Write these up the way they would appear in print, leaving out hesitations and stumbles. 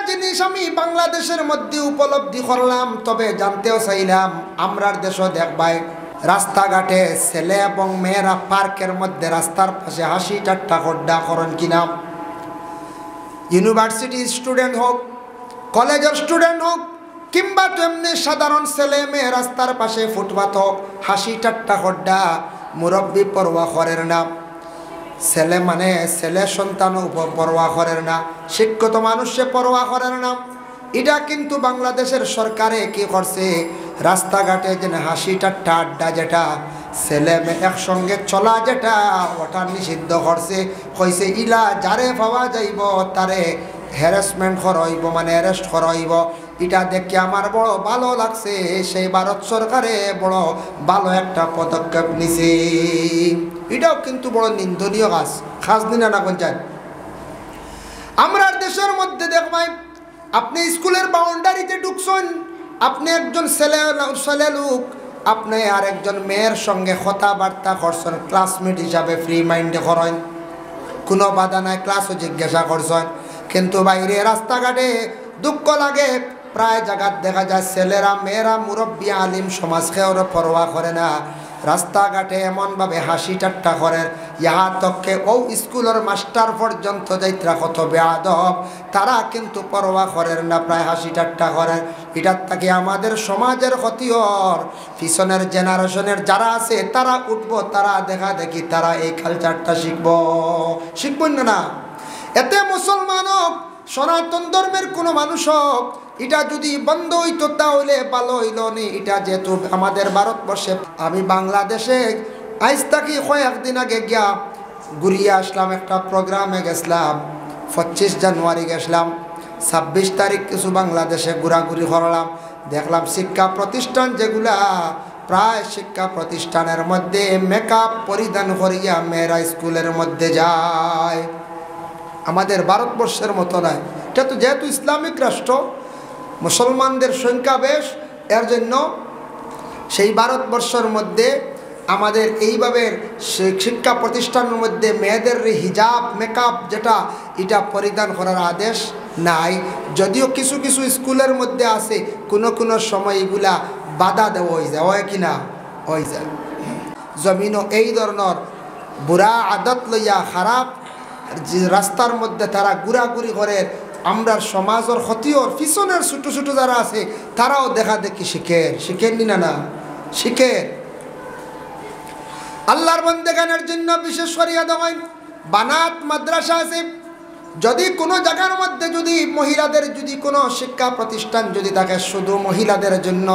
জিনিস আমি বাংলাদেশের মধ্যে উপলব্ধি করলাম, তবে জানতেও চাইলাম আমরার দেশও দেখবাই রাস্তাঘাটে ছেলে এবং মেয়েরা পার্কের মধ্যে রাস্তার পাশে হাসি ঠাট্টা খড্ডা করেন কিনা। ইউনিভার্সিটি স্টুডেন্ট হোক, কলেজের স্টুডেন্ট হোক, কিংবা তেমনি সাধারণ ছেলে মেয়ে রাস্তার পাশে ফুটপাত হোক, হাসি ঠাট্টা খড্ডা, মুরব্বী পরোয়া করেন না। ছেলে মানে ছেলে সন্তান পরোয়া করেন না, শিক্ষিত মানুষে পরোয়া করেন না। এটা কিন্তু বাংলাদেশের সরকারে কি করছে, রাস্তাঘাটে যেন হাসি ঠাট্টা আড্ডা যেটা ছেলে মেয়ে একসঙ্গে চলা যেটা ওটা নিষিদ্ধ করছে। কইছে ইলা যারে পাওয়া যাইব তারে হ্যারাসমেন্ট করাইব, মানে অ্যারেস্ট করাইব। এটা দেখে আমার বড় ভালো লাগছে। সেই ভারত সরকারে বড় ভালো একটা পদক্ষেপ নিছে। এটাও কিন্তু বড় নিন্দনীয় কাজ, খাস দিনা না পঞ্চায়েত। আমরা দেশের মধ্যে দেখবাই আপনি স্কুলের বাউন্ডারিতে ঢুকছেন, আপনি একজন ছেলে লোক আপনি আর একজন মেয়ের সঙ্গে কথাবার্তা করছেন, ক্লাসমেট হিসাবে ফ্রি মাইন্ডে করেন, কোনো বাধা নাই, ক্লাসও জিজ্ঞাসা করছেন। কিন্তু বাইরে রাস্তাঘাটে দুঃখ লাগে, প্রায় জায়গায় দেখা যায় ছেলেরা মেয়েরা মুরব্বী আলিম সমাজকেও পরোয়া করে না, রাস্তাঘাটে এমনভাবে হাসি ঠাট্টা করেন, ইহা তককে ও স্কুলের মাস্টার পর্যন্ত যাইত্রা কত বেয়াদব, তারা কিন্তু পরোয়া করেন না, প্রায় হাসি ঠাট্টা করেন। এটার থেকে আমাদের সমাজের ক্ষতির, পিছনের জেনারেশনের যারা আছে তারা উঠবো, তারা দেখা দেখি তারা এই কালচারটা শিখবেন না। এতে মুসলমান হোক, সনাতন ধর্মের কোনো মানুষ হোক, এটা যদি বন্ধ হইতো তাহলে ভালো হইল নি। এটা যেহেতু আমাদের ভারতবর্ষে, আমি বাংলাদেশে আজ থাকি কয়েকদিন আগে গিয়া ঘুরিয়ে আসলাম, একটা প্রোগ্রামে গেছিলাম, 25 জানুয়ারি গেছিলাম, 26 তারিখ কিছু বাংলাদেশে ঘোরাঘুরি করলাম। দেখলাম শিক্ষা প্রতিষ্ঠান যেগুলা, প্রায় শিক্ষা প্রতিষ্ঠানের মধ্যে মেকআপ পরিধান করিয়া মেয়েরা স্কুলের মধ্যে যায়। আমাদের ভারতবর্ষের মতো নয়, এটা তো যেহেতু ইসলামিক রাষ্ট্র, মুসলমানদের সংখ্যা বেশ, এর জন্য সেই ভারতবর্ষের মধ্যে আমাদের এইভাবে শিক্ষা প্রতিষ্ঠানের মধ্যে মেয়েদের হিজাব মেকআপ যেটা এটা পরিধান করার আদেশ নাই। যদিও কিছু কিছু স্কুলের মধ্যে আছে, কোনো সময় এগুলা বাধা দেওয়া হয়ে যায়, হয় কি না হয়ে যায়। জমিনও এই ধরনের বুড়া আদত লইয়া খারাপ রাস্তার মধ্যে তারা ঘুরাঘুরি করে, আমরা সমাজের ক্ষতির পিছনের ছোটো ছোটো যারা আছে তারাও দেখা দেখি শিখেন না শিখেন। আল্লাহর বান্দাগানের জন্য বিশেষ শরিয়া দেওয়াই বানাত মাদ্রাসা আছে। যদি কোনো জায়গার মধ্যে যদি মহিলাদের যদি কোনো শিক্ষা প্রতিষ্ঠান যদি থাকে শুধু মহিলাদের জন্য,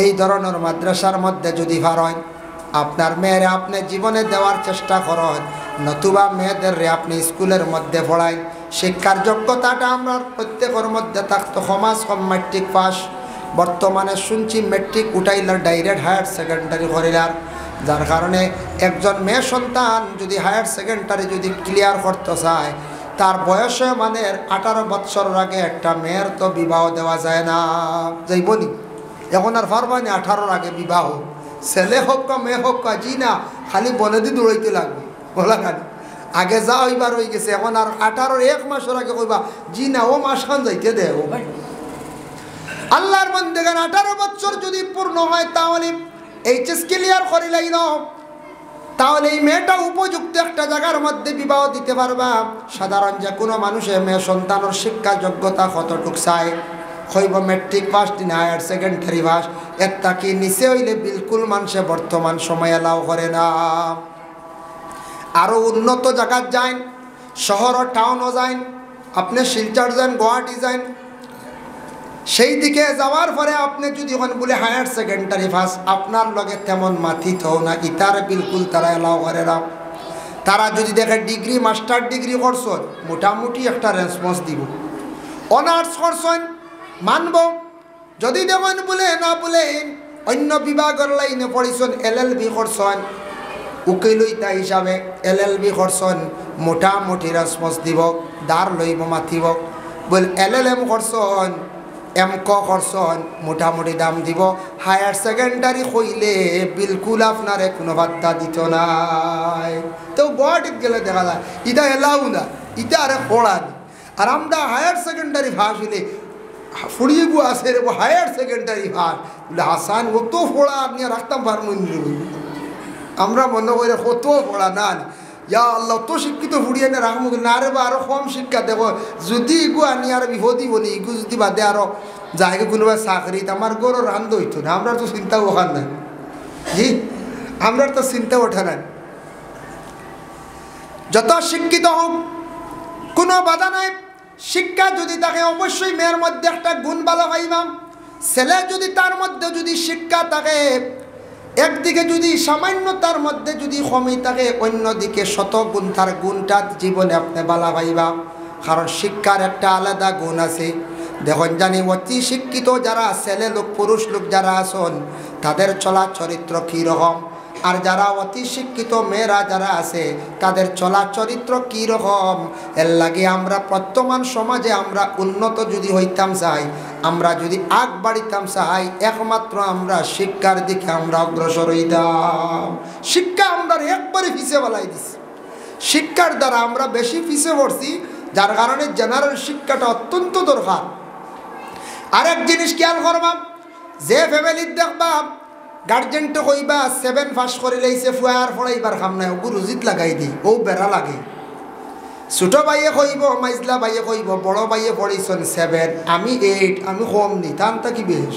এই ধরনের মাদ্রাসার মধ্যে যদি ভারেন, আপনার মেয়েরে আপনি জীবনে দেওয়ার চেষ্টা করেন, নতুবা মেয়েদের আপনি স্কুলের মধ্যে পড়াই। শিক্ষার যোগ্যতাটা আমরা প্রত্যেকের মধ্যে থাকতো। সমাজ কম মেট্রিক পাস, বর্তমানে শুনছি মেট্রিক উঠাইলার ডাইরেক্ট হায়ার সেকেন্ডারি করিলার, যার কারণে একজন মেয়ে সন্তান যদি হায়ার সেকেন্ডারি যদি ক্লিয়ার করতে চায়, তার বয়সে মানে 18 বৎসরের আগে একটা মেয়ের তো বিবাহ দেওয়া যায় না। যাইবনি এখন আর পারবানি 18-র আগে বিবাহ, ছেলে হোক বা মেয়ে হোক বা জি না, খালি বনে দিয়ে দৌড়াইতে লাগবে বলা খালি। আগে যা হইবার হয়ে গেছে, এখন আর 18-র 1 মাসের আগে কইবা জি না, ও মাস খান যাইতে দে। ও ভাই আল্লাহর বান্দাগান 18 বছর যদি পূর্ণ হয় তাহলে এইচএস ক্লিয়ার করে লাইল, তাহলে এই মেয়েটা উপযুক্ত একটা জায়গার মধ্যে বিবাহ দিতে পারবা। সাধারণ যে কোনো মানুষের মেয়ে সন্তানের শিক্ষা যোগ্যতা কতটুক চায়, হইব মেট্রিক পাস দিন হায়ার সেকেন্ডারি পাস, এর তাকে নিচে হইলে বিলকুল মানুষে বর্তমান সময় এলাও করে না। আরও উন্নত জায়গায় যান, শহর ও টাউনও যান, আপনি শিলচর যান, গুয়াহাটি যান, সেই দিকে যাওয়ার পরে আপনি যদি ওখানে বলে হায়ার সেকেন্ডারি পাস, আপনার লগে তেমন মাথিত না, ইতার বিলকুল তারা এলাও করে না। তারা যদি দেখে ডিগ্রি মাস্টার ডিগ্রি করছেন, মোটামুটি একটা রেসপন্স দিব। অনার্স করছেন মানব, যদি দেখেন বলে না বলে অন্য বিভাগের লাইনে পড়েছেন, LLB করছেন উকিলইতা হিসাবে, LLB করছেন মোটামুটি রেসপন্স দিব, দাঁড় লইব মাথিব। বল LLM করছেন MK করছেন মোটামুটি দাম দিব। হায়ার সেকেন্ডারি হইলে বিলকুল আপনারে কোনো বার্তা দিত নাই। তো গুয়াহাটিত গেলে দেখা যায় ইটা এলাও না, ইটা আরে পড়ানি। আর আমরা হায়ার সেকেন্ডারি ভাস হইলে ফুড়িয়ে গু আছে রে হায়ার সেকেন্ডারি ভাস বলে হাসান অত ফোড়া আপনি রাখতাম পারবেন। আমরা মনে করি কত ফোড়া না ইয়া আল্লাহ তো শিক্ষিত ফুড়িয়ে না রাখবো না রে বা আরো কম শিক্ষা দেখো যদি ইগু আনি আর বিপদই বলি ইগু যদি বাদে আরো যাইগে কোনোবা চাকরিত আমার গরো রান্ধ হইতো না। আমরা তো চিন্তা ওখান নাই জি, আমরা তো চিন্তা ওঠা নাই। যত শিক্ষিত হোক কোনো বাধা নাই। শিক্ষা যদি থাকে অবশ্যই মেয়ের মধ্যে একটা গুণ ভালো পাইবাম। ছেলে যদি তার মধ্যে যদি শিক্ষা থাকে, একদিকে যদি সামান্য তার মধ্যে যদি কমই থাকে, অন্যদিকে শত গুণ তার গুণটা জীবনে আপনি ভালো পাইবা। কারণ শিক্ষার একটা আলাদা গুণ আছে। দেখুন জানি অতি শিক্ষিত যারা ছেলে লোক পুরুষ লোক যারা আছেন তাদের চলা চরিত্র কীরকম, আর যারা অতি শিক্ষিত মেয়েরা যারা আছে তাদের চলা চরিত্র কীরকম। এর লাগে আমরা বর্তমান সমাজে আমরা উন্নত যদি হইতাম চাই, আমরা যদি আগ বাড়িতাম চাই, একমাত্র আমরা শিক্ষার দিকে আমরা অগ্রসর হইতাম। শিক্ষা আমরা একবারে পিছিয়ে বলাই দিছি। শিক্ষার দ্বারা আমরা বেশি পিছিয়ে পড়ছি, যার কারণে জেনারেল শিক্ষাটা অত্যন্ত দরকার। আরেক জিনিস খেয়াল করবাম, যে ফ্যামিলির দেখবাম গার্জেনটা কইবা 7 পাস করে লাইছে ফুয়ার পড়াইবার কাম নাই, ওগু রুজিত লাগাই দিই, ও বেড়া লাগে। ছোট ভাইয়ে কইব, মাইজলা ভাইয়ে কইব, বড় ভাইয়ে পড়াইছেন 7, আমি 8, আমি কম নি, তান কি বেশ,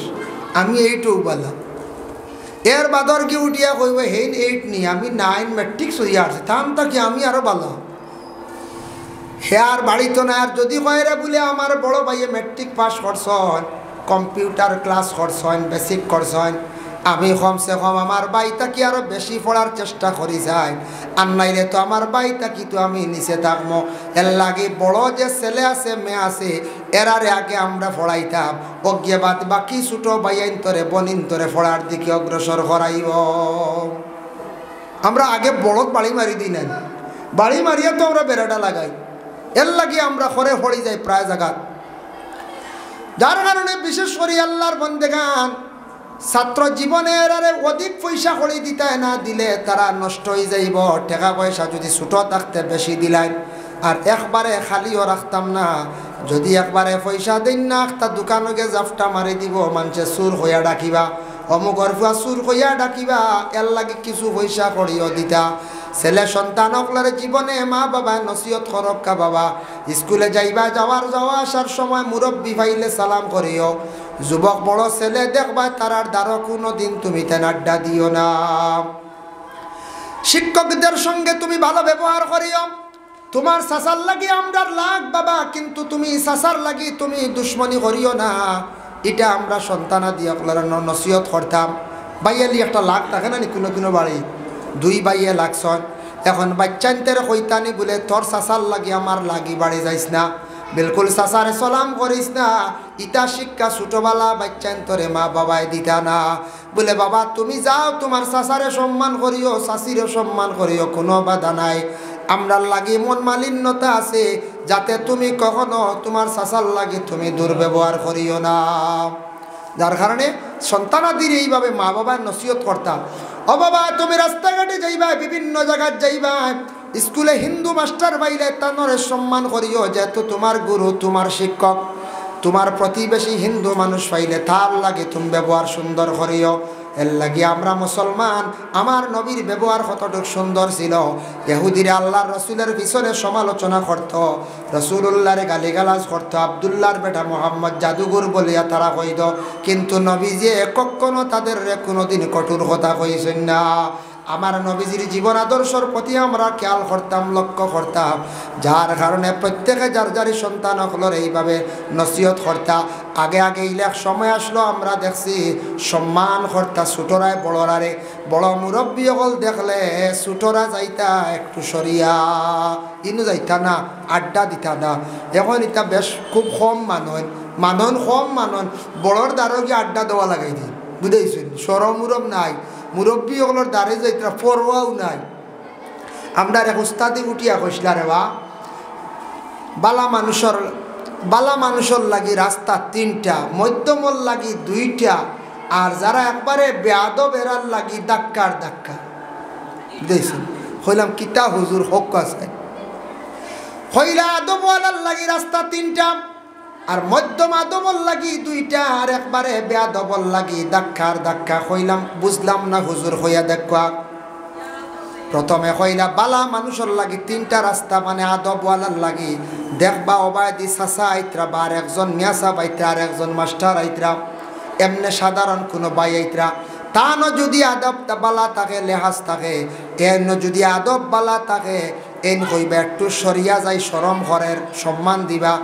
আমি 8ও বালা। এর বাদর কি উঠিয়া কইব হেন 8 নি, আমি 9 ম্যাট্রিক্স হইয়া আসছে, তান কি আমি আরো বালা। হে আর বাড়িত না। আর যদি কয়রে বলে আমার বড় ভাইয়ে ম্যাট্রিক পাস করছেন, কম্পিউটার ক্লাস করছেন, বেসিক করছেন, আমি কমসে কম আমার বাইটা কি আরো বেশি পড়ার চেষ্টা করি যাই, আর নাইলে তো আমার বাইটা কি তো আমি নিচে থাকবো। এর লাগে বড় যে ছেলে আছে মেয়ে আছে এরারে আগে আমরা পড়াইতাম, অজ্ঞে বাদ বাকি ছোট ভাইয়াইন তরে বনিন তরে পড়ার দিকে অগ্রসর করাইব। আমরা আগে বড় বাড়ি মারি দিই না, বাড়ি মারিয়া তো আমরা বেড়াটা লাগাই। এর লাগে আমরা ঘরে পড়ে যাই প্রায় জায়গা, যার কারণে বিশেষ করে আল্লাহর বন্দেগান ছাত্র জীবনের আরে অধিক পয়সা করে দিতে না দিলে তারা নষ্ট হয়ে যাইব। টাকা পয়সা যদি ছোট থাকতে বেশি দিলাই, আর একবারে খালিও রাখতাম না। যদি একবারে পয়সা দিন না, একটা দোকানকে জাফটা মারি দিব, মানুষে চুর হইয়া ডাকিবা, অমুকর ফুয়া চুর হইয়া ডাকিবা। এর লাগে কিছু পয়সা করিও দিতা। ছেলে সন্তান অকলার জীবনে মা বাবা নসিহত করক্কা, বাবা স্কুলে যাইবা, যাওয়া আসার সময় মুরব্বী ভাইলে সালাম করিও। যুবক বড় ছেলে দেখবা তারার দ্বারা কোনো দিন তুমি তেন আড্ডা দিও না। শিক্ষকদের সঙ্গে তুমি ভালো ব্যবহার করিও। তোমার সাসার লাগি আমরা লাগ বাবা, কিন্তু তুমি সাসার লাগি তুমি দুশ্মনী করিও না। এটা আমরা সন্তানা দিয়ে আপনারা নসিহত করতাম। বাইয়ালি একটা লাগ থাকে না কোনো কোনো বাড়ি, 2 বাইয়ে লাগছন। এখন বাচ্চান্তের কইতানি বলে তোর সাসার লাগি আমার লাগি বাড়ি যাইস না, বিলকুল সাসারে সালাম করিস না। ইটা শিক্ষা ছোটবেলা বাচ্চান্তরে মা বাবায় দিতা না। বলে বাবা তুমি যাও, তোমার সাসারে সম্মান করিও, শাশিরে সম্মান করিও, কোনো বাধা নাই। আমরা লাগি মন মালিন্যতা আছে, যাতে তুমি কখনো তোমার সাসার লাগি তুমি দুর্ব্যবহার করিও না। যার কারণে সন্তানাদির এইভাবে মা বাবার নসিহত করতাম। ও বাবা তুমি রাস্তাঘাটে যাইবা, বিভিন্ন জায়গায় যাইবা, স্কুলে হিন্দু মাস্টার বাইলে তানরে সম্মান করিও, যেহেতু তোমার গুরু তোমার শিক্ষক। তোমার প্রতিবেশী হিন্দু মানুষ পাইলে তার লাগে তুমি ব্যবহার সুন্দর করিও। এর লাগে আমরা মুসলমান, আমার নবীর ব্যবহার কতটুকু সুন্দর ছিল। ইহুদিরা আল্লাহর রসুলের পিছনে সমালোচনা করত, রসুলুল্লাহর গালিগালাজ করত, আবদুল্লাহর বেটা মোহাম্মদ জাদুঘর বলিয়া তারা কইদ, কিন্তু নবীজি কখনো তাদের কোনোদিন কঠোর কথা কইছেন না। আমার নবীজির জীবন আদর্শর প্রতি আমরা খেয়াল করতাম, লক্ষ্য করতাম, যার কারণে প্রত্যেকে যার যারই সন্তান হকলর এইভাবে নসিহত করতা। আগে আগে ইলেক সময় আসলো, আমরা দেখছি সম্মান করতা ছোটরায় বড়রারে। বড় মুরব্বী হল দেখলে ছোটরা যাইতা একটু সরিয়া, ইনু যাইতা না, আড্ডা দিতা না। এখন এটা বেশ খুব কম মানন কম মানন, বড়র দ্বারও গিয়ে আড্ডা দেওয়া লাগাই দিই, বুঝেছেন? সরম মুরব নাই, মুরব্বী ওগুলোর দ্বারে যাইতা পড়ুয়াও নাই। আমরা এক উস্তাদি উঠিয়া কইসলা রে বা বালা মানুষের লাগি রাস্তা 3টা, মধ্যমর লাগি 2টা, আর যারা একবারে বেয়াদব এরার লাগি ধাক্কার ধাক্কা। দেখছেন? হইলাম কিতা হুজুর হক আছে, হইলা আদবওয়ালার লাগি রাস্তা তিনটা, আর মধ্যম আদবল লাগি দুইটা, আর একবারে বেয়াদবল লাগি ধাক্কার ধাক্কা। হইলাম বুঝলাম না হুজুর, হইয়া দেখা। প্রথমে হইলা বালা মানুষের লাগি তিনটা রাস্তা, মানে আদবওয়ালার লাগি দেখবা অবায়দি চাচা আইতরা, বা আর একজন মিয়াসা বাইতরা, আর একজন মাস্টার আইতরা, এমনি সাধারণ কোনো বাই আইতরা। তান যদি আদব বালা থাকে, লেহাজ থাকে, এন যদি আদব বালা থাকে, এন কইবা একটু সরিয়া যাই, শরম ঘরের সম্মান দিবা।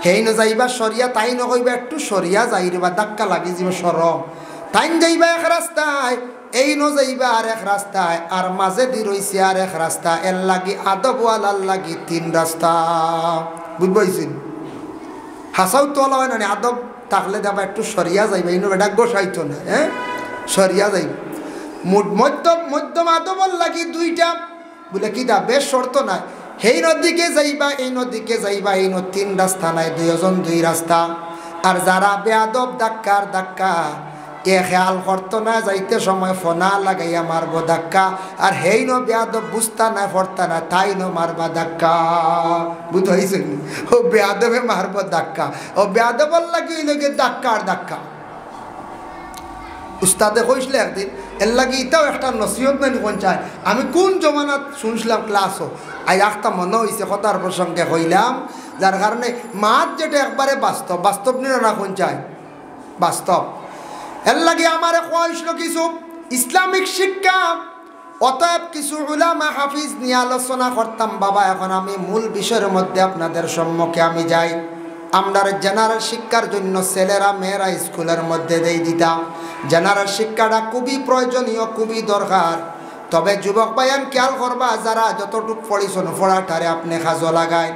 হেই ন যাইবা সরিয়া, তাই ন কইবা একটু সরিয়া যাই রেবা, ধাক্কা লাগি যাব সরম। তাইন যাইবা এক রাস্তায়, এই ন যাইবা আর এক রাস্তায়, আর মাঝে দি রইছে আর এক রাস্তা। এর লাগি আদবওয়ালার লাগি তিন রাস্তা। বুঝবাইছেন? হাসাও তোলা হয় না, আদব থাকলে দেবা একটু সরিয়া যাইবা, এই বেটা গোসাইতো না, হ্যাঁ সরিয়া যাইবা। মধ্যম আদবর লাগি দুইটা, বলে কি দা বেশ শর্ত নাই, এই নদীকে যাইবা এই নদীকে যাইবা, এই তিন রাস্তা নাই, দুইজন দুই রাস্তা। আর যারা বেয়াদব ধাক্কার ধাক্কা, এ খেয়াল করতো না যাইতে সময় ফোনা লাগাইয়া মারবো ধাক্কা, আর হেই ন বেয়াদব বুঝতা না ফরতা না, তাই ন মারবা ধাক্কা। বুঝতে হয়েছে? ও বেয়াদবে মারবো ধাক্কা, ও বেয়াদবর লাগি লগে ধাক্কা আর ধাক্কা। উস্তাদে কইসলে একদিন, এর লাগে ইটাও একটা নসিহত নাই কোন চায়। আমি কোন জমানাত শুনছিলাম ক্লাসও, আই একটা মনে হয়েছে কথার প্রসঙ্গে হইলাম, যার কারণে মাত যেটা একবারে বাস্তব, বাস্তব নিয়ে না কোন চায় বাস্তব। এর লাগে আমার কইসল কিছু ইসলামিক শিক্ষা, অতএব কিছু উলামা হাফিজ নিয়ে আলোচনা করতাম। বাবা এখন আমি মূল বিষয়ের মধ্যে আপনাদের সম্মুখে আমি যাই। আমরা জেনারেল শিক্ষার জন্য ছেলেরা মেয়েরা স্কুলের মধ্যে দিয়ে দিতাম। জেনারেল শিক্ষাটা খুবই প্রয়োজনীয়, খুবই দরকার। তবে যুবক ভাইয়ান খেয়াল করবা, যারা যতটুক পড়িছেন পড়াটারে আপনি কাজও লাগায়।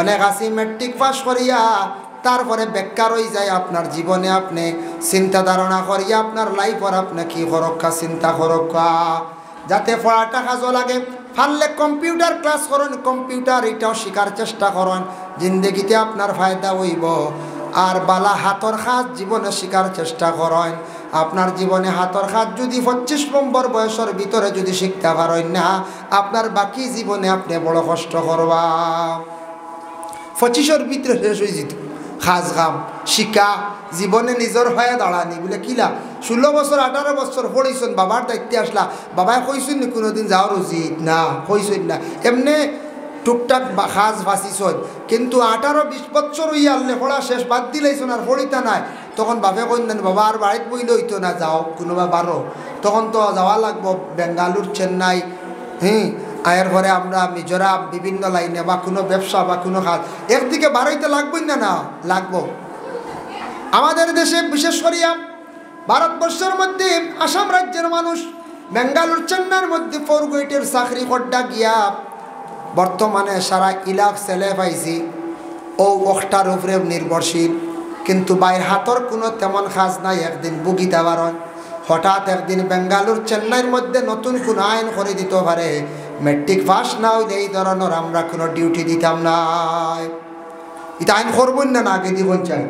অনেক আসি মেট্রিক পাস করিয়া তারপরে বেকার হয়ে যায় আপনার জীবনে, আপনি চিন্তা ধারণা করিয়া আপনার লাইফর আপনি কি করক্কা চিন্তা করক্কা, যাতে পড়াটা কাজও লাগে। পারলে কম্পিউটার ক্লাস করেন, কম্পিউটার এটাও শেখার চেষ্টা করেন, জিন্দগিতে আপনার ফায়দা হইব। আর বালা হাতর কাজ জীবনে শেখার চেষ্টা করেন। আপনার জীবনে হাতর কাজ যদি 25 নম্বর বয়সের ভিতরে যদি শিখতে পারেন না, আপনার বাকি জীবনে আপনি বড় কষ্ট করবা। 25-এর ভিতরে শেষ হয়ে যেত খাস কাম শিকা, জীবনে নিজের হয়ে দাঁড়ানি বলে কিলা। 16 বছর 18 বছর পড়িছেন, বাবার দায়িত্বে আসলা, বাবাই কইছেন নি কোনোদিন যাওয়ার উচিত না, কইছেন না, এমনি টুকটাক খাস ভাসিছন। কিন্তু 18-20 বছর হইয়া আনলে পড়া শেষ, বাদ দিলাইছেন আর পড়িতা নাই। তখন বাপে কইলেন বাবা আর বাড়িতে বইলে হইতো না, যাও কোনোবা বারো। তখন তো যাওয়া লাগবো বেঙ্গালুর, চেন্নাই, আয়ের পরে আমরা মিজোরাম, বিভিন্ন লাইনে বা কোনো ব্যবসা বা কোনো কাজ, একদিকে বাড়াইতে লাগবই না, না লাগবো। আমাদের দেশে বিশেষ করিয়া ভারতবর্ষের মধ্যে আসাম রাজ্যের মানুষ বেঙ্গালুর চেন্নাইয়ের মধ্যে 4 গ্রেডের চাকরি করডা গিয়া বর্তমানে সারা ইলাক ছেলে পাইছি ও অষ্টার উপরে নির্ভরশীল। কিন্তু বাইর হাতর কোনো তেমন কাজ নাই, একদিন বুগিতে পারেন। হঠাৎ একদিন বেঙ্গালুর চেন্নাইয়ের মধ্যে নতুন কোনো আইন করে দিতে পারে, মেট্রিক পাস না হইলে এই ধরনের আমরা কোনো ডিউটি দিতাম না। এটা আইন করবেন না, আগে দিবেন চাই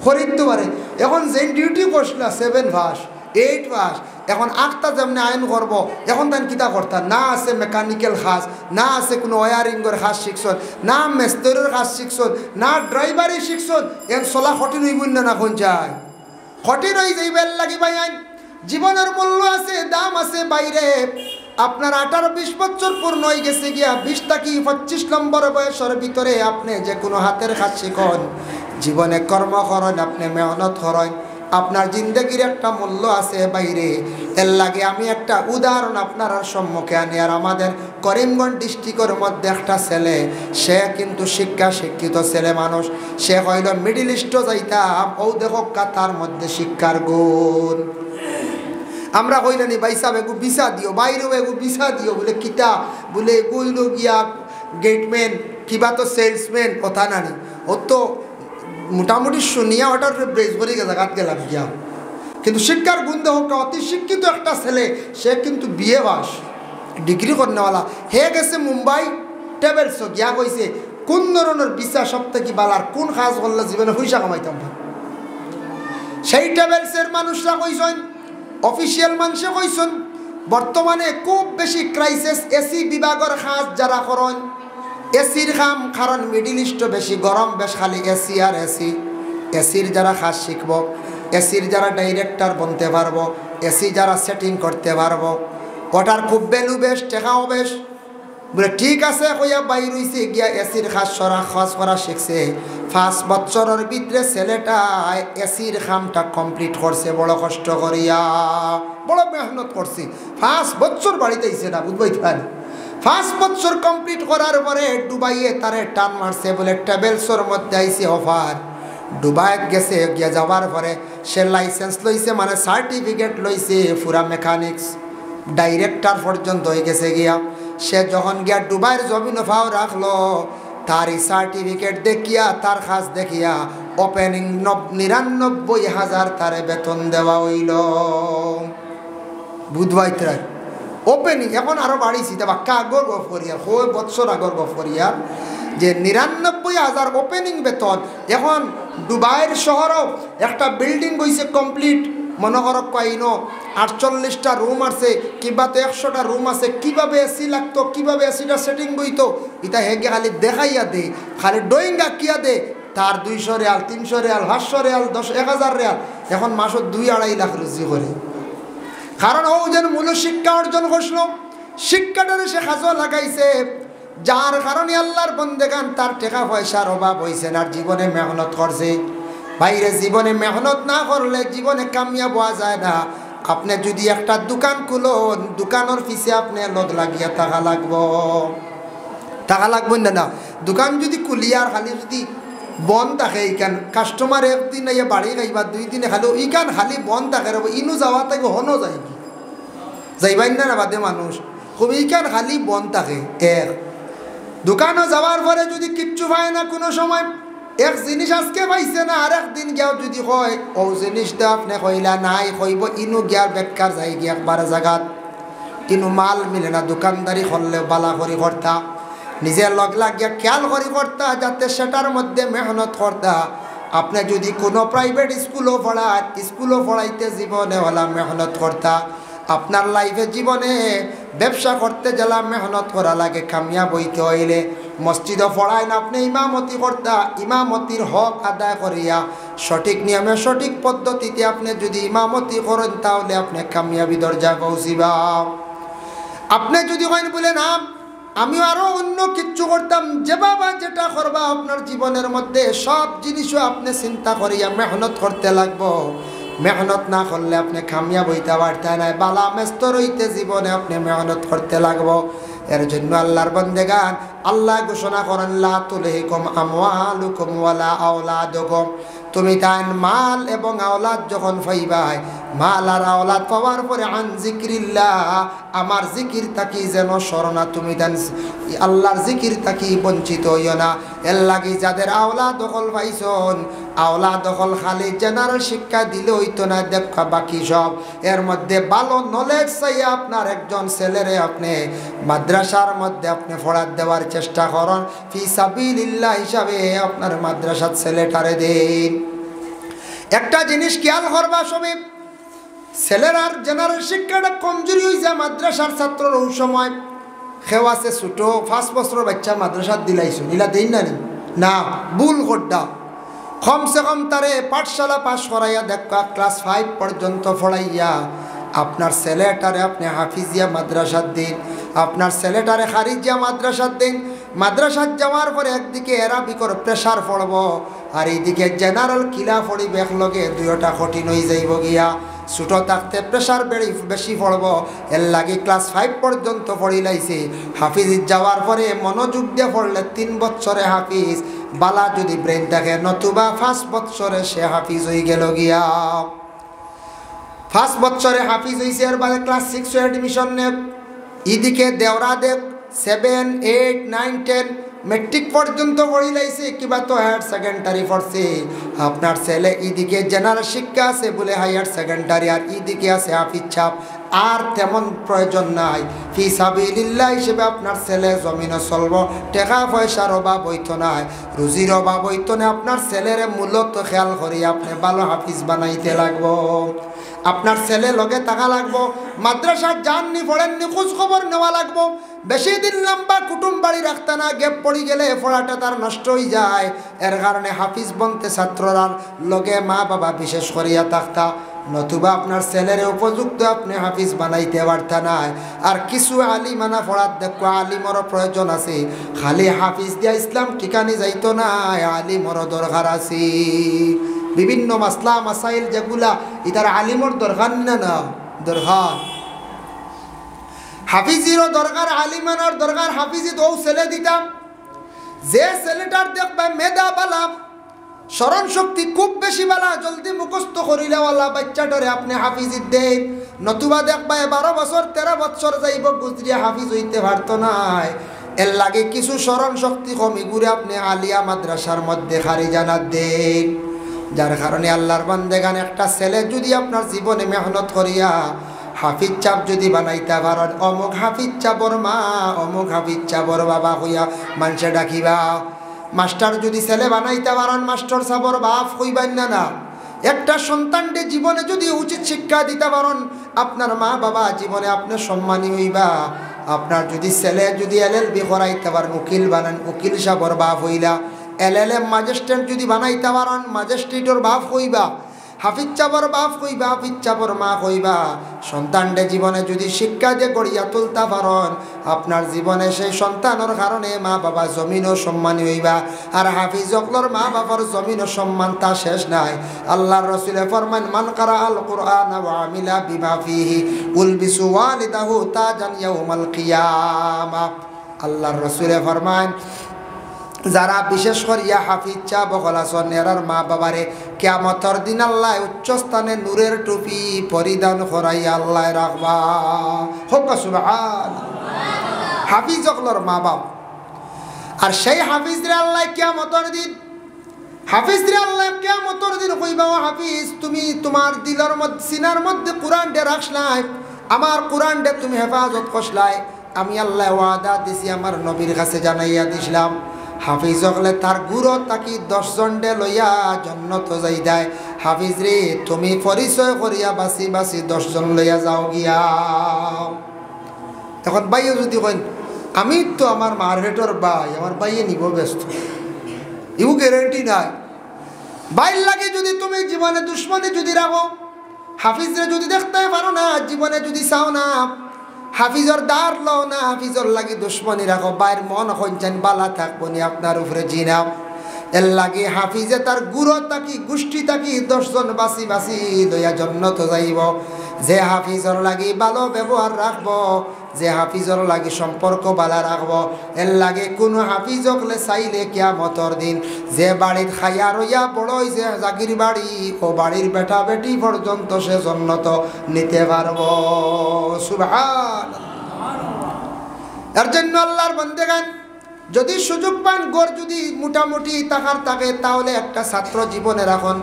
খরিদতে পারে। এখন যে ডিউটি করছিল 7 পাস 8 পাস, এখন আটটা যেমনি আইন করব, এখন তাই কিতা করতাম না, আছে মেকানিক্যাল কাজ, না আছে কোনো ওয়ারিংয়ের কাজ শিখছন, না মেস্তরের কাজ শিখছন, না ড্রাইভারই শিখছন, এখন চলা কঠিন হইবেন না, কোন চাই কঠিন হয়ে যাইবার লাগিবাই। আইন জীবনের মূল্য আছে, দাম আছে বাইরে। আপনার 18-20 বছর পূর্ণ হয়ে গেছে গিয়া, 20 থেকে 25 নম্বর বয়সের ভিতরে আপনি যে কোনো হাতের কাজ শিখন, জীবনে কর্ম করেন, আপনি মেহনত করেন, আপনার জিন্দগির একটা মূল্য আছে বাইরে। এর লাগে আমি একটা উদাহরণ আপনার সম্মুখে আনি। আর আমাদের করিমগঞ্জ ডিস্ট্রিক্টের মধ্যে একটা ছেলে, সে কিন্তু শিক্ষিত ছেলে মানুষ, সে হইল মিডিল ইস্টও যাইতাম, ও দেখো তার মধ্যে শিক্ষার গুণ। আমরা কইলানি ভাই সাহেব এগু ভিসা দিও, বাইরেও এগু ভিসা দিও, বলে কিতা, বলে এগুইল গিয়া গেটম্যান কিবা তো সেলসম্যান, কথা নানি। ও তো মোটামুটি শুনিয়া ওটার ব্রেজ করে জায়গাত গেলাম গিয়া। কিন্তু শিক্ষার গুণ দেহ, অতি শিক্ষিত একটা ছেলে, সে কিন্তু বিএ পাস ডিগ্রি করেনা, হে গেছে মুম্বাই ট্রাভেলস গিয়া, কইছে কোন ধরনের ভিসা সব থেকে বালার, কোন কাজ করলে জীবনে পয়সা কামাইতাম। সেই ট্রাভেলসের মানুষরা কইছেন, অফিসিয়াল মানুষে কইছেন, বর্তমানে খুব বেশি ক্রাইসিস এসি বিভাগের কাজ যারা করেন, এসির খাম, কারণ মিডিল ইস্ট বেশি গরম, বেশ খালি এসি আর এসি। এসির যারা কাজ শিখব, এসির যারা ডাইরেক্টর বনতে পারবো, এসি যারা সেটিং করতে পারবো, ওটার খুব ভ্যালু বেশ, টেকাও বেশ। বলে ঠিক আছে কইয়া বাইর হইছে গিয়া এসির কাজ করা শিখছে। 5 বছরের ভিতরে ছেলেটা এসির কামটা কমপ্লিট করছে, বড় কষ্ট করিয়া, বড় মেহনত করছি। 5 বছর বাড়িতে আইছে না, বুঝবাই পারি। 5 বছর কমপ্লিট করার পরে দুবাইয়ে তারে টান মারছে, বলে ট্রাভেলসের মধ্যে আইছে অফার। দুবাই গেছে, গিয়া যাওয়ার পরে সে লাইসেন্স লইছে, মানে সার্টিফিকেট লইছে, পুরা মেকানিক্স ডাইরেক্টর পর্যন্ত হয়ে গেছে গিয়া। সে যখন গিয়া দুবাইয়ের জমিন ফাও রাখলো, তার এই সার্টিফিকেট দেখিয়া, তার কাজ দেখিয়া ওপেনিং 99,000 তারে বেতন দেওয়া হইল। বুধবাইতরাই ওপেনিং, এখন আরো বাড়িছি, বাক্কা আগর গফ করিয়ার, 6 বছর আগর গফ করিয়ার, যে 99,000 ওপেনিং বেতন। এখন দুবাইয়ের শহরও একটা বিল্ডিং হইছে কমপ্লিট, মনে করো কইনো 48টা রুম আছে, কিংবা তো 100টা রুম আছে। কিভাবে এসি লাগতো, কিভাবে এসিটা সেটিং বইতো, এটা হেগে খালি দেখাইয়া দে, খালি ড্রয়িং আঁকিয়া দে। তার 200 রিয়াল, 300 রিয়াল, 500 রিয়াল, 10,000 রিয়াল, এখন মাসও 2-2.5 লাখ রুজি করে। কারণ ও যেন মূল শিক্ষা অর্জন করছিল, শিক্ষাটারে সে কাজও লাগাইছে, যার কারণে আল্লাহর বন্দেগান তার টাকা পয়সার অভাব হয়েছে না, জীবনে মেহনত করছে। বাইরে জীবনে মেহনত না করলে জীবনে কামিয়াব হওয়া যায় না। আপনি যদি একটা দোকান খুলুন, দোকানের পিছে আপনি লগ লাগিয়া টাকা লাগবেন না। দোকান যদি খুলিয়ার খালি যদি বন্ধ থাকে, ইকান কাস্টমার একদিন ইয়ে বাড়ি গাইবা, 2 দিনে খালি ইকান খালি বন্ধ থাকে, ইনু যাওয়া থেকে হনো যায় কি যাইবাই না বাদে মানুষ খুব ইকান খালি বন্ধ থাকে। দোকানে যাওয়ার পরে যদি কিচ্ছু পায় না, কোনো সময় এক জিনিস আজকে পাইছে না, আর একদিন গিয়াও যদি কয় ও জিনিসটা আপনি কইলা নাই, কইব ইনু গিয়ার বেকার যাই গিয়া একবার জায়গাত, ইনু মাল মিলে না। দোকানদারি করলে বালা করি করতা, নিজের লগ লাগিয়া খেয়াল করি করতা, যাতে সেটার মধ্যে মেহনত করতা। আপনি যদি কোনো প্রাইভেট স্কুলও পড়াইতে জীবনে হলা মেহনত করতা। আপনার লাইফে জীবনে ব্যবসা করতে গেলা মেহনত করা লাগে, কামিয়াব হইতে হইলে। মসজিদও পড়ায় না, আপনি ইমামতি করতা, ইমামতির হক আদায় করিয়া সঠিক নিয়মে সঠিক পদ্ধতিতে আপনি যদি ইমামতি করেন, তাহলে আপনি কামিয়াবি দরজা পৌঁছিবা। আপনি যদি কইন বলে না আমি আরো অন্য কিচ্ছু করতাম, যে বাবা যেটা করবা আপনার জীবনের মধ্যে সব জিনিসও আপনি চিন্তা করিয়া মেহনত করতে লাগবো। মেহনত না করলে আপনি কামিয়াব হইতে পারতেন না, বালা মেস্তর হইতে জীবনে আপনি মেহনত করতে লাগবো। এর জন্য আল্লাহর বান্দেগান আল্লাহ ঘোষণা করেন, লা তুলহিকুম আমওয়ালুকুম ওয়ালা আওলাদুকুম, তুমি তাইন মাল এবং আওলাদ যখন পাইবাই, মাল আর আওলাদ পাওয়ার পরে আন জিকিরিল্লাহ, আমার জিকির তাকি যেন স্মরণা, তুমি দেন আল্লাহর জিকির তাকি বঞ্চিত হইও না। এর লাগি যাদের আওলাদ দখল পাইছন, আওলাদ দখল খালি জেনারেল শিক্ষা দিলে হইতো না, দেখা বাকি সব এর মধ্যে ভালো নলেজ চাইয়া আপনার একজন ছেলেরে আপনি মাদ্রাসার মধ্যে আপনি পড়ার দেওয়ার চেষ্টা করুন, ফি সাবিলিল্লাহ হিসাবে আপনার মাদ্রাসার ছেলেটারে দিন। একটা জিনিস খেয়াল করবা সবই, ছেলেরার জেনারেল শিক্ষাটা কমজোরি হয়েছে মাদ্রাসার ছাত্রর ওই সময়। খেও আছে ছোটো 5 বছরের বাচ্চা মাদ্রাসার দিলাইছো, নিলা দেই না ভুল করডা। কমসে কম তারে পাঠশালা পাশ করাইয়া দেখা, ক্লাস 5 পর্যন্ত পড়াইয়া আপনার ছেলেটারে আপনি হাফিজিয়া মাদ্রাসার দিন, আপনার ছেলেটারে খারিজিয়া মাদ্রাসার দিন। মাদ্রাসার যাওয়ার পরে একদিকে এরাবিকর প্রেশার পড়ব, আর এইদিকে জেনারেল কিলা পড়িবে, একলগে দুইটা কঠিন হয়ে যাইব গিয়া। ছোটো থাকতে প্রেশার বেশি পড়ব, এর লাগে ক্লাস 5 পর্যন্ত পড়িলাইছে। হাফিজ যাওয়ার পরে মনোযোগ দিয়ে পড়লে 3 বছরে হাফিজ, বালা যদি ব্রেন থাকে, নতুবা 5 বছরে সে হাফিজ হয়ে গেল গিয়া। 5 বছরে হাফিজ হয়েছে, এর বাদে ক্লাস 6 এডমিশন নে। এদিকে দেওরা দেব 7, 8, 9, 10 মেট্রিক পর্যন্ত পড়িলাইছে, কিবা তো হায়ার সেকেন্ডারি পড়ছে। আপনার ছেলে এদিকে জেনারেল শিক্ষা আছে বলে হায়ার সেকেন্ডারি, আর এদিকে আছে হাফিজ ছাপ, আর তেমন প্রয়োজন নাই। ফি সাবিলিল্লাহ হিসেবে আপনার ছেলে জমিনে চলব, টাকা পয়সার অভাব হইতো না, রুজির অভাব হইতো না। আপনার ছেলের মূলত খেয়াল করি আপনি ভালো হাফিজ বানাইতে লাগবো। আপনার ছেলে লগে থাকা লাগবো, মাদ্রাসার যাননি পড়েননি খোঁজ খবর নেওয়া লাগবো। বেশি দিন লম্বা কুটুম বাড়ি রাখতে না, গ্যাপ পড়ে গেলে পড়াটা তার নষ্ট হয়ে যায়। এর কারণে হাফিজ বনতে ছাত্ররা লগে মা বাবা বিশেষ করিয়া থাকতা, নতুবা আপনার ছেলের উপযুক্ত আপনি হাফিজ বানাইতে পারতা না। আর কিছু আলিমানা পড়ার দেখো, আলিমরও প্রয়োজন আছে, খালি হাফিজ দিয়া ইসলাম ঠিকানি যাইতো না, আলিমরও দরকার আছে। বিভিন্ন মাসলা মাসাইল যেগুলা ইতার আলিমর দরকার না, না দরকার, হাফিজিরও দরকার, আলিমানার দরকার। হাফিজি তো ছেলে দিতাম, যে ছেলেটার দেখবে মেধা বালা, স্মরণ শক্তি খুব বেশি বালা, জলদি মুখস্থ করিলেওয়ালা বাচ্চাটারে আপনি হাফিজি দেন। নতুবা দেখবা 12 বছর 13 বছর যাইব গুজরিয়া হাফিজ হইতে পারতো না। এর লাগে কিছু স্মরণ শক্তি কমি ঘুরে আপনি আলিয়া মাদ্রাসার মধ্যে খারি জানা দেন। যার কারণে আল্লাহর বান্দেগান একটা ছেলে যদি আপনার জীবনে মেহনত করিয়া হাফিজ চাপ যদি বানাইতে পারেন, অমুক হাফিজ চাপর মা, অমুক হাফিজ চাপর বাবা হইয়া মানুষে ডাকিবা। মাস্টার যদি ছেলে বানাইতে পারেন, মাস্টার সাবর বাপ হইবেন না। না, একটা সন্তানকে জীবনে যদি উচিত শিক্ষা দিতে পারেন, আপনার মা বাবা জীবনে আপনার সম্মানী হইবা। আপনার যদি ছেলে যদি LLB করাইতে পারেন, উকিল বানান, উকিল সাবর বাপ হইলা। LLM ম্যাজিস্ট্রেট যদি বানাইতে পারেন, ম্যাজিস্ট্রেটর বাপ হইবা। হাফিজ চাবর বাপ কইবা, হাফিজ চাবর মা কইবা। সন্তানটা জীবনে যদি শিক্ষা দিয়ে গড়িয়া তুলতে পারেন, আপনার জীবনে সেই সন্তানের কারণে মা বাবা জমিনও সম্মানী হইবা। আর হাফিজ অকলর মা বাবার জমিনও সম্মান তা শেষ নাই। আল্লাহর রাসূল ফরমান, মান কারা আল কুরআন ওয়া আমিলা বিমা ফিহি উলবিসু ওয়ালিদাহু তাজান ইয়াউমাল কিয়ামা। আল্লাহর রাসূল ফরমান, যারা বিশেষ করিয়া হাফিজ চা বকলাসন এরার মা বাবারে কিয়ামতের দিন আল্লাহ উচ্চ স্থানে নূরের টুপি পরিধান করাইয়া আল্লাহ রাখবা। হোক সুবহানাল্লাহ। হাফিজ অকলর মা বাপ, আর সেই হাফিজরে আল্লাহ কিয়ামতের দিন, হাফিজরে আল্লাহ কিয়ামতের দিন কইবা, ও হাফিজ, তুমি তোমার দিলের মধ্যে সিনার মধ্যে কোরআন ডে রাখলাই, আমার কোরআন ডে তুমি হেফাজত করলাই, আমি আল্লাহ ওয়াদা দিছি আমার নবীর কাছে জানাইয়া দিছিলাম। হাফিজ হলে তার গুরু তাকি 10 জনডে লইয়া জন্নত যাই দেয়। হাফিজ রে, তুমি পরিচয় করিয়া বাসি বাসি 10 জন লইয়া যাও গিয়া। এখন বাইয়ে যদি কইন, আমি তো আমার মার্কেটর ভাই, আমার বাইয়ে নিব ব্যস্ত, ইউ গ্যারেন্টি নাই। বাইর লাগে যদি তুমি জীবনে দুশ্মনী যদি রাখো, হাফিজরে যদি দেখতে পারো না, জীবনে যদি চাও না, হাফিজর দাঁড় লও না, হাফিজর লাগি দুশ্মনী রাখো, বাইর মন হইছেন বালা থাকবো নি আপনার উপরে জিনাম। এর লাগে হাফিজে তার গুরু তাকি গোষ্ঠী তাকি 10 জন বাসি বাসি দয়া জন্নত যাইব। যে হাফিজর লাগি ভালো ব্যবহার রাখবো, যে হাফিজর লাগি সম্পর্ক বালা রাখবো, এর লাগে কোনো হাফিজ হলে চাইলে কিয়ামতের দিন যে বাড়ির খাইয়া রইয়া বড়ই যে জাগির বাড়ি, ও বাড়ির বেটা বেটি পর্যন্ত সে জন্নত নিতে পারবো। সুবহানাল্লাহ। এর জন্য আল্লাহর বান্দেগান যদি সুযোগ পান, গড় যদি মোটামুটি টাকার থাকে, তাহলে একটা ছাত্র জীবনে রাখুন।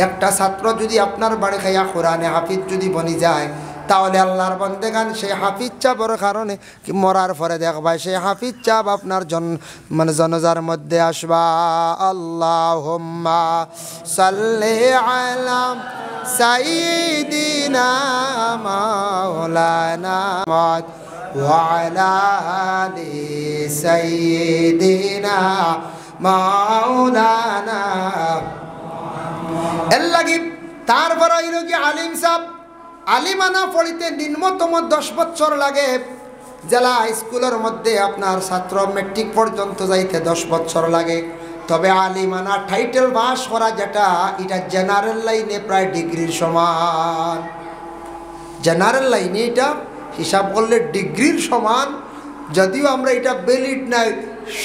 একটা ছাত্র যদি আপনার বাড়ি খাইয়া কোরআনে হাফিজ যদি বনি যায়, তাহলে আল্লাহর বান্দেগান সেই হাফিজ চাপের কারণে মরার পরে দেখবা সেই হাফিজ চাপ আপনার মানে জনজার মধ্যে আসবা। আল্লাহুম্মা সাল্লি আলা সাইয়্যিদিনা মাওলানা ওয়া আলা আলি সাইয়্যিদিনা মাওলানা। এর লাগি তারপর হইল কি আলিম সাহেব, আলিমানা পড়িতে নিম্নতম 10 বছর লাগে। জেলা স্কুলের মধ্যে আপনার ছাত্র মেট্রিক পর্যন্ত যাইতে 10 বছর লাগে। তবে আলিমানা টাইটেল পাস করা যেটা, এটা জেনারেল লাইনে প্রায় ডিগ্রির সমান। জেনারেল লাইনে এটা হিসাব করলে ডিগ্রির সমান। যদিও আমরা এটা ভ্যালিড নাই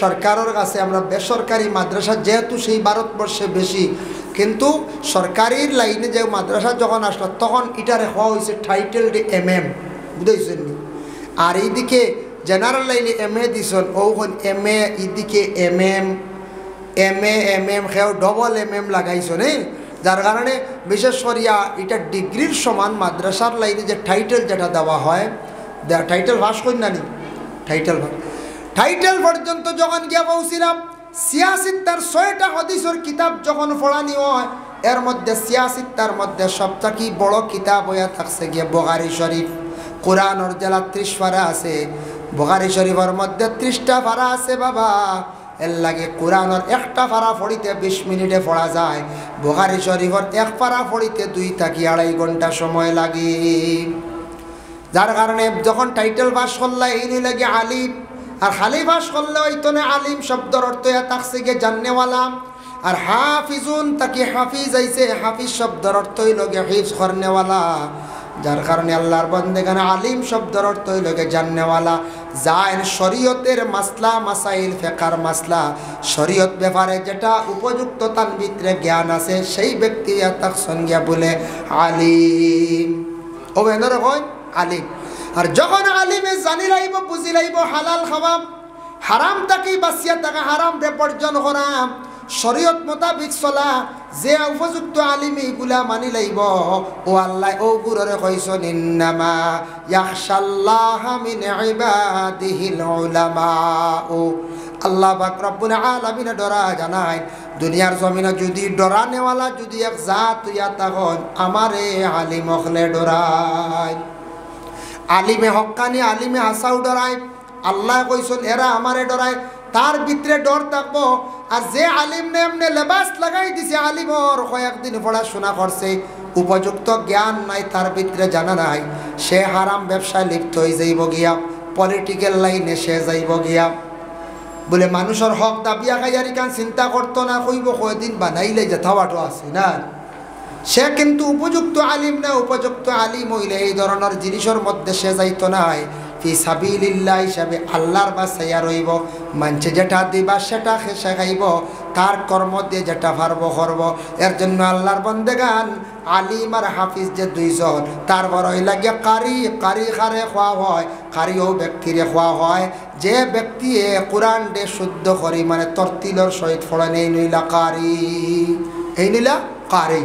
সরকারের কাছে, আমরা বেসরকারি মাদ্রাসা যেহেতু সেই ভারতবর্ষে বেশি, কিন্তু সরকারির লাইনে যে মাদ্রাসা যখন আসলো তখন এটা রেখা হয়েছে টাইটেল MM, বুঝেছেন নি? আর এইদিকে জেনারেল লাইনে MA দিছেন, ওখন MA, এইদিকে MM খেয়েও ডবল MM লাগাইছেন। যার কারণে বিশেষ করিয়া এটা ডিগ্রির সমান মাদ্রাসার লাইনে যে টাইটেল যেটা দেওয়া হয়, টাইটেল পাস করি না নি, টাইটেল পর্যন্ত যখন গিয়া পৌঁছিলাম, সিয়াসিত্তার 6টা হাদিসের কিতাব যখন পড়ানি হয় এর মধ্যে সিয়াসিত্তার মধ্যে সবথেকে বড় কিতাব হইয়া থাকছে গিয়ে বুখারী শরীফ। কোরআনের জেলা 30 পারা আছে, বুখারী শরীফের মধ্যে 30টা পারা আছে বাবা। এর লাগে কোরআনের একটা পারা পড়িতে 20 মিনিটে পড়া যায়, বুখারী শরীফের এক পারা পড়িতে 2 থেকে 2.5 ঘন্টা সময় লাগে। যার কারণে যখন টাইটেল পাস করলে এই লাগে আলিম, আর খালি পাস করলে হইতো না আলিম শব্দের অর্থ থাকছে গিয়ে জাননেওয়ালা, আর হাফিজুন তাকে হাফিজ আইছে, হাফিজ শব্দের অর্থ হইল গিয়ে হিফজ করনেওয়ালা। যার কারণে আল্লাহর বান্দাগানে আলিম শব্দের অর্থ হইল গিয়ে জাননেওয়ালা, যার শরীয়তের মাসলা মাসাইল ফিকহের মাসলা শরীয়ত ব্যাপারে যেটা উপযুক্ত তার ভিতরে জ্ঞান আছে সেই ব্যক্তি তাক সঙ্গে বলে আলিম। ও বেনর হয় আলিম। আর যখন আলিমে জানি লাইব বুঝি লাইব হালাল খাওয়া, হারাম তাকে বাঁচিয়া থাকা, হারাম রে বর্জন করা, শরীয়ত মোতাবিক চলা, যে উপযুক্ত আলিম এইগুলা মানি লাইব। ও আল্লাহ ও গুররে কইছেন ইন্নামা ইয়াখশাল্লাহা মিন ইবাদিহিল উলামা। ও আল্লাহ পাক রব্বুল আলামিন ডরা জানায় দুনিয়ার জমিনে যদি ডরা নেওয়ালা যদি এক জাত ইয়া তখন আমারে আলিম হলে ডরায়। আলিমে হক্কানি আলিমে হাসাও ডরায়। আল্লাহ কইছেন এরা আমারে ডরায়, তার ভিতরে ডর থাকবো। আর যে আলিম নে এমনি লেবাস লাগাই দিছে, আলিমর কয়েকদিন পড়াশোনা করছে, উপযুক্ত জ্ঞান নাই, তার ভিতরে জানা নাই, সে হারাম ব্যবসায় লিপ্ত হয়ে যাইব গিয়া, পলিটিক্যাল লাইনে সে যাইব গিয়া। বলে মানুষের হক দাবিয়া খাইয়ারি কান চিন্তা করতো না, কইব কয়দিন বানাইলে যে থাওয়াটো আছে না, সে কিন্তু উপযুক্ত আলিম না। উপযুক্ত আলিম হইলে এই ধরনের জিনিসের মধ্যে সে যাইতো নাই। ফি সাবিলিল্লাহ হিসাবে আল্লাহর বাসাইয়া রইব, মানছে যেটা দিবা সেটা সে খাইব, তার কর্ম দিয়ে যেটা পারবো করব। এর জন্য আল্লাহর বন্দেগান আলিম আর হাফিজ যে দুইজন, তার বড় লাগিয়া কারি, কারি খারে খোয়া হয়, কারিও ব্যক্তিরে খোয়া হয় যে ব্যক্তি কোরআন ডে শুদ্ধ করি, মানে তরতিলর সহিত ফড়েন, এই নইলা কারি, এই নইলা কারি।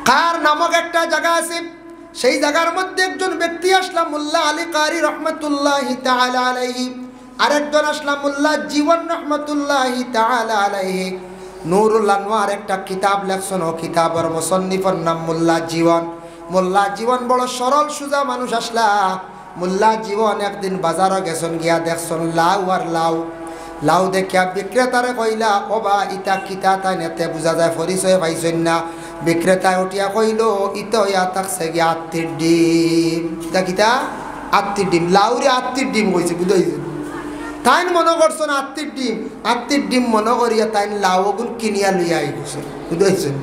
কার নামক একটা জায়গা আছে, সেই জায়গার মধ্যে একজন ব্যক্তি আসলাম মোল্লা আলী কারি রহমতুল্লাহি তাআলা আলাইহি, আরেকজন আসলাম মোল্লা জীবন রহমতুল্লাহি তাআলা আলাইহি। নুরুল আনওয়ার একটা কিতাব লেখছেন, ও কিতাবের মুসন্নিফের নাম মোল্লা জীবন। মোল্লা জীবন বড় সরল সুজা মানুষ আসলা। মোল্লা জীবন একদিন বাজারে গেছেন, গিয়া দেখছেন লাউ আর লাউ, লাউ দেখিয়া বিক্রেতারে কইলা ও বা ইটা কিতা, তাই নেতে বোঝা যায় পরিচয় পাইছেন না। বিক্রেতায় উঠিয়া কইল ইতো ইয়া থাকছে গিয়া আত্মীর ডিম। ইটা কিতা? আত্মীর ডিম। লাউরে আত্মীর ডিম কইছে, বুঝাইছেন? তাই মনে করছেন আত্মীর ডিম, আত্মীর ডিম মনে করিয়া তাই লাউ ওগুন কিনিয়া লইয়া আইছে, বুঝাইছেন?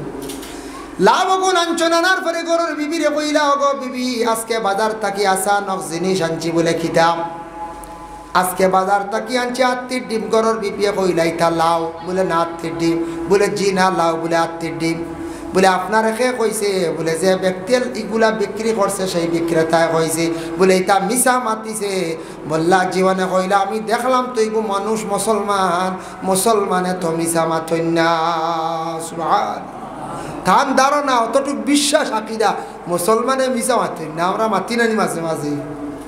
লাউ ওগুন আনছেন, আনার পরে গরুর বিবিরে কইলা ওগো বিবি আজকে বাজার থাকি আসা নক জিনিস আনছি। বলে কিতা? আজকে বাজার থাকি আনছি আত্মীর ডিম। গরুর বিবিয়ে কইলা ইতা লাউ? বলে না আত্মীর ডিম। বলে জি না লাউ। বলে আত্মীর ডিম। বলে আপনার কে কইছে? বলে যে ব্যক্তি এগুলা বিক্রি করছে সেই বিক্রেতায় কইছে। বলে এটা মিশা মাতিছে। মোল্লা জীবনে কইলা আমি দেখলাম তো এগু মানুষ মুসলমান, মুসলমানে তো মিশা মাতই না। সুবহান, তার ধারণা অতটুক বিশ্বাস আকিদা মুসলমানে মিশা মাতই না। আমরা মাতি নানি মাঝে মাঝে,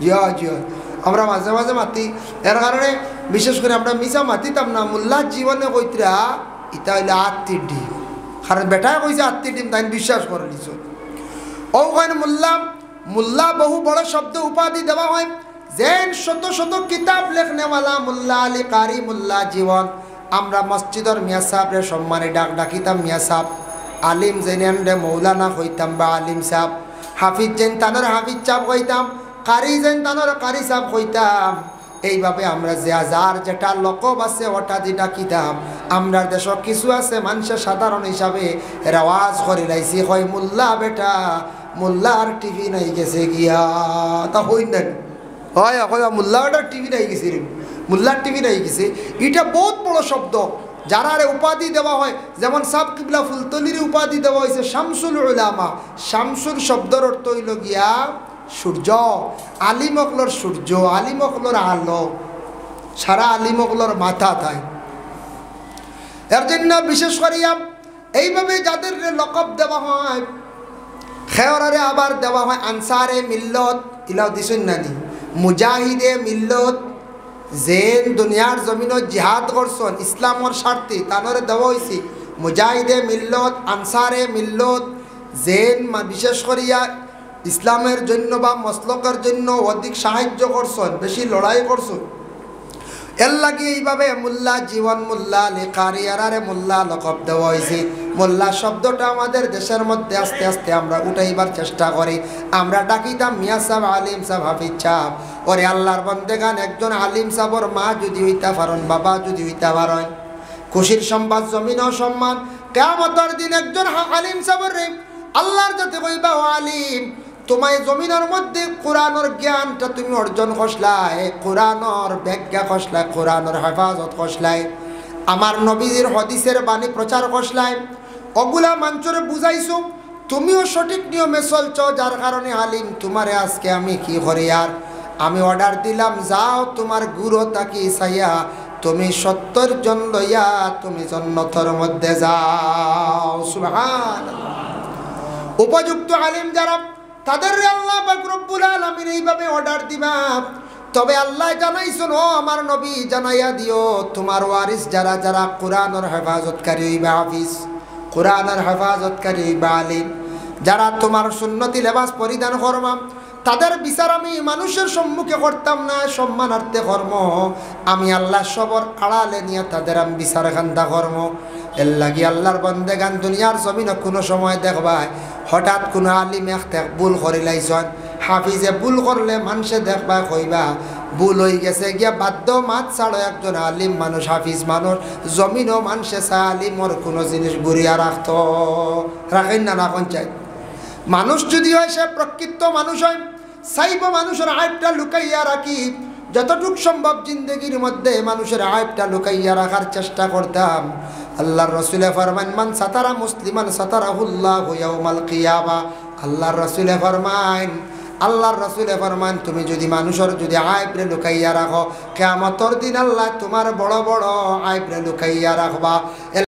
জিয়া জিয়া আমরা মাঝে মাঝে মাতি। এর কারণে বিশেষ করে আমরা মিশা মাতিতাম না। মোল্লা জীবনে কইতরা ইটা হইলে আত্মীর ডিম, কারণ বেটায় কইছে আত্মীর ডিম, তাই বিশ্বাস করে নিছ। ওখানে মোল্লা, মোল্লা বহু বড় শব্দ উপাধি দেওয়া হয়। যেন শত শত কিতাব লেখনেওয়ালা মোল্লা আলী কারি, মোল্লা জীবন। আমরা মসজিদের মিয়া সাহেবরে সম্মানে ডাকিতাম মিয়া সাহেব। আলিম জেনেন রে মৌলানা হইতাম বা আলিম সাহেব। হাফিজ যেন তানোর হাফিজ সাহেব হইতাম, কারি যেন তানোর কারি সাহেব হইতাম। এইভাবে আমরা যে যার যেটা লকব আছে ওটা দিয়ে ডাকিতাম। আমরা দেশ কিছু আছে মানুষের সাধারণ হিসাবে রেওয়াজ করে লাইছি, হয় মোল্লা বেটা, মোল্লার টিভি নাই গেছে গিয়া, তা হই না হয় মোল্লা বেটার টিভি নাই গেছে, মোল্লার টিভি নাই গেছে। এটা বহুত বড় শব্দ। যারা উপাধি দেওয়া হয়, যেমন সাব কিবলা ফুলতলির উপাধি দেওয়া হয়েছে শামসুল উলামা। শামসুল শব্দের অর্থ হইল গিয়া সূর্য, আলিমকলর সূর্য, আলিমকলর আলো, সারা আলিমকলর মাথা তাই। এর জন্য বিশেষ করিয়া এইভাবে যাদের লকব দেওয়া হয়, খেয়রারে আবার দেওয়া হয় আনসারে মিল্লত, ইলাও দিছেন নানি, মুজাহিদে মিল্লত, যেন দুনিয়ার জমিনও জিহাদ করছেন ইসলামর স্বার্থে তানরে দেওয়া হয়েছে মুজাহিদে মিল্লত আনসারে মিল্লত যেন বিশেষ করিয়া ইসলামের জন্য বা মসলকের জন্য অধিক সাহায্য করছেন বেশি লড়াই করছেন এর লাগে এইভাবে মোল্লা জীবন মোল্লা লেখারিয়ারে মোল্লা লকব দেওয়া হয়েছে। মোল্লা শব্দটা আমাদের দেশের মধ্যে আস্তে আস্তে আমরা উঠাইবার চেষ্টা করি। আমরা ডাকিতাম মিয়া সাহেব, আলিম সাহেব, হাফিজ সাহেব। ওরে আল্লাহর বন্দেগান একজন আলিম সাহেবর মা যদি হইতা পারেন, বাবা যদি হইতা পারেন, খুশির সংবাদ জমিনও সম্মান। কিয়ামতের দিন একজন আলিম সাহেবর আল্লাহর যাতে কইবা ও আলিম তোমায় জমিনের মধ্যে কোরআনের জ্ঞানটা তুমি অর্জন করছলাই, কোরআনের ব্যাখ্যা করছলাই, কোরআনের হেফাজত করছলাই, আমার নবীর হদিসের বাণী প্রচার করছলাই, ওগুলা মানুষরে বুঝাইছো, তুমিও সঠিক নিয়মে চলছ, যার কারণে আলিম তোমারে আজকে আমি কি করি আর আমি অর্ডার দিলাম যাও তোমার গুরু তাকি চাইয়া তুমি ৭০ জন লইয়া তুমি জান্নাতের মধ্যে যাও। সুবহানাল্লাহ। উপযুক্ত আলিম যারা তাদের আল্লাহ পাক রব্বুল আলামিন এইভাবে অর্ডার দিবা। তবে আল্লাহ জানাইছেন ও আমার নবী জানাইয়া দিও তোমার ওয়ারিস যারা যারা কোরআনের হেফাজতকারী হইবা, হাফিজ কোরআনের হেফাজতকারী হইবা, আলিম যারা তোমার সুন্নতি লেবাস পরিধান করবা, তাদের বিচার আমি মানুষের সম্মুখে করতাম না, সম্মানার্থে কর্ম আমি আল্লাহ সবর আড়ালে নিয়ে তাদের আমি বিচার খান্দা কর্ম। এর লাগি আল্লাহর বন্দেগান দুনিয়ার জমিনে কোনো সময় দেখবাই হঠাৎ কোনো আলিম একটা ভুল করে লাইছন, হাফিজে ভুল করলে মানুষে দেখবা কইবা ভুল হয়ে গেছে গিয়া বাধ্য মাত ছাড়ো একজন আলিম মানুষ, হাফিজ মানুষ, জমিনও মানুষে চা আলিমর কোনো জিনিস ঘুরিয়া রাখতো রাখেন না রাখন চাই। মানুষ যদি হয় সে প্রকৃত মানুষ হয়, চাইব মানুষের আয়বটা লুকাইয়া রাখি, যতটুক সম্ভব জিন্দগির মধ্যে মানুষের আয়বটা লুকাইয়া রাখার চেষ্টা করতাম। আল্লাহর রাসূলে ফরমান মান সাতারা মুসলিমান সাতারাহুল্লাহু ইয়াউমাল কিয়ামা। আল্লাহর রাসূলে ফরমান তুমি যদি মানুষের যদি আয়বরে লুকাইয়া রাখো, কিয়ামতের দিন আল্লাহ তোমার বড় বড় আয়বরে লুকাইয়া রাখবা।